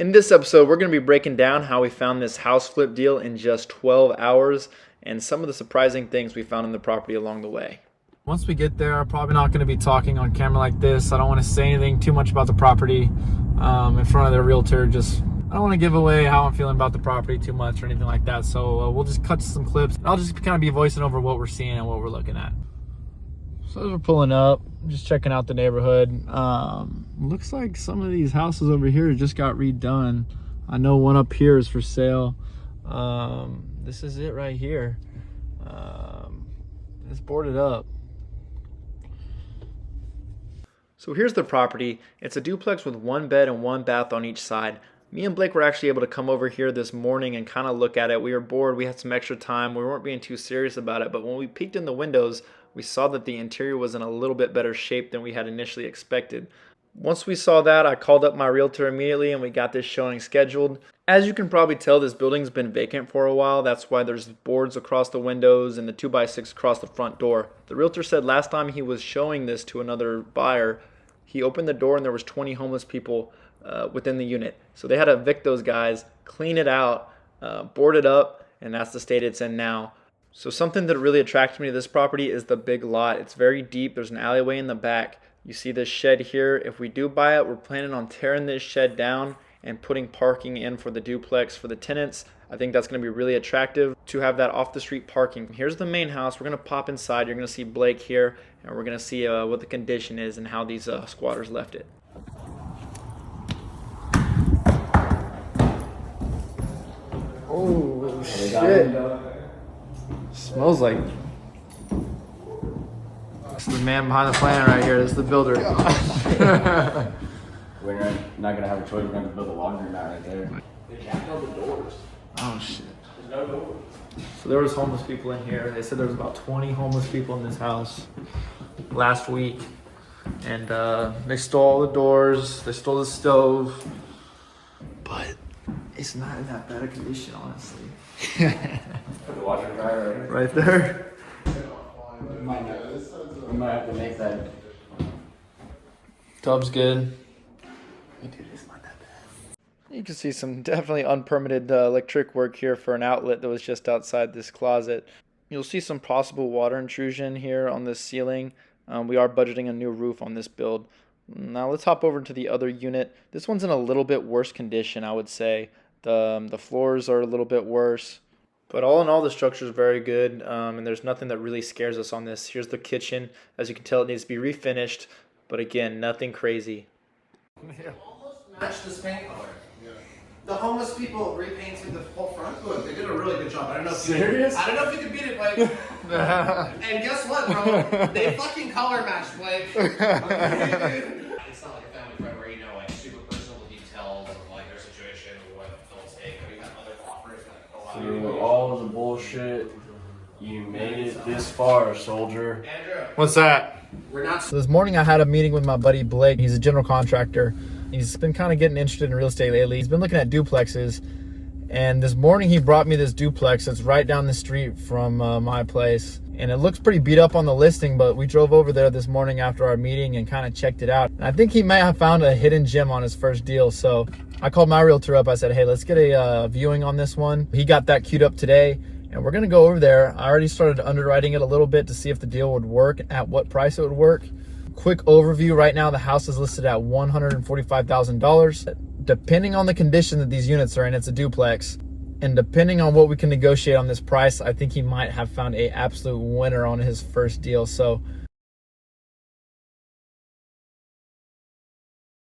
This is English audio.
In this episode, we're going to be breaking down how we found this house flip deal in just 12 hours and some of the surprising things we found in the property along the way. Once we get there, I'm probably not going to be talking on camera like this. I don't want to say anything too much about the property in front of the realtor. I don't want to give away how I'm feeling about the property too much or anything like that. So we'll just cut to some clips. I'll just kind of be voicing over what we're seeing and what we're looking at. So as we're pulling up, just checking out the neighborhood. Looks like some of these houses over here just got redone. I know one up here is for sale. This is it right here. It's boarded up. So here's the property. It's a duplex with one bed and one bath on each side. Me and Blake were actually able to come over here this morning and kind of look at it. We were bored. We had some extra time. We weren't being too serious about it. But when we peeked in the windows, we saw that the interior was in a little bit better shape than we had initially expected. Once we saw that, I called up my realtor immediately and we got this showing scheduled. As you can probably tell, this building's been vacant for a while. That's why there's boards across the windows and the 2x6 across the front door. The realtor said last time he was showing this to another buyer, he opened the door and there was 20 homeless people within the unit. So they had to evict those guys, clean it out, board it up, and that's the state it's in now. So something that really attracted me to this property is the big lot. It's very deep. There's an alleyway in the back. You see this shed here. If we do buy it, we're planning on tearing this shed down and putting parking in for the duplex for the tenants. I think that's going to be really attractive to have that off the street parking. Here's the main house. We're going to pop inside. You're going to see Blake here, and we're going to see what the condition is and how these squatters left it. Oh shit. Smells like. It's the man behind the plan right here. This is the builder. We're not gonna have a choice. We're gonna build a laundromat right there. They can't build the doors. Oh shit. There's no doors. So there was homeless people in here. They said there was about 20 homeless people in this house last week, and they stole all the doors. They stole the stove, but it's not in that bad a condition, honestly. Put the washer and dryer Right there. we might have to make that. Tub's good. Dude, it's not that bad. You can see some definitely unpermitted electric work here for an outlet that was just outside this closet. You'll see some possible water intrusion here on this ceiling. We are budgeting a new roof on this build. Now let's hop over to the other unit. This one's in a little bit worse condition, I would say. The floors are a little bit worse. But all in all, the structure is very good, and there's nothing that really scares us on this. Here's the kitchen. As you can tell, it needs to be refinished. But again, nothing crazy. Almost matched this paint color. Yeah. The homeless people repainted the whole front. Look, they did a really good job. I don't know if Serious? I don't know if you could beat it, Blake. And guess what, bro? They fucking color matched, Blake. It's not like a family friend where you know like super personal details of like their situation or what they'll take. We have other offers that go out. Through all the bullshit, you made it this far, soldier. Andrew, What's that? we're not. So this morning I had a meeting with my buddy Blake. He's a general contractor. He's been kind of getting interested in real estate lately. He's been looking at duplexes. And this morning he brought me this duplex that's right down the street from my place. And it looks pretty beat up on the listing, but we drove over there this morning after our meeting and kind of checked it out. And I think he may have found a hidden gem on his first deal. So I called my realtor up. I said, hey, let's get a viewing on this one. He got that queued up today. And we're going to go over there. I already started underwriting it a little bit to see if the deal would work, at what price it would work. Quick overview. Right now, the house is listed at $145,000. Depending on the condition that these units are in, it's a duplex. And depending on what we can negotiate on this price, I think he might have found a absolute winner on his first deal. So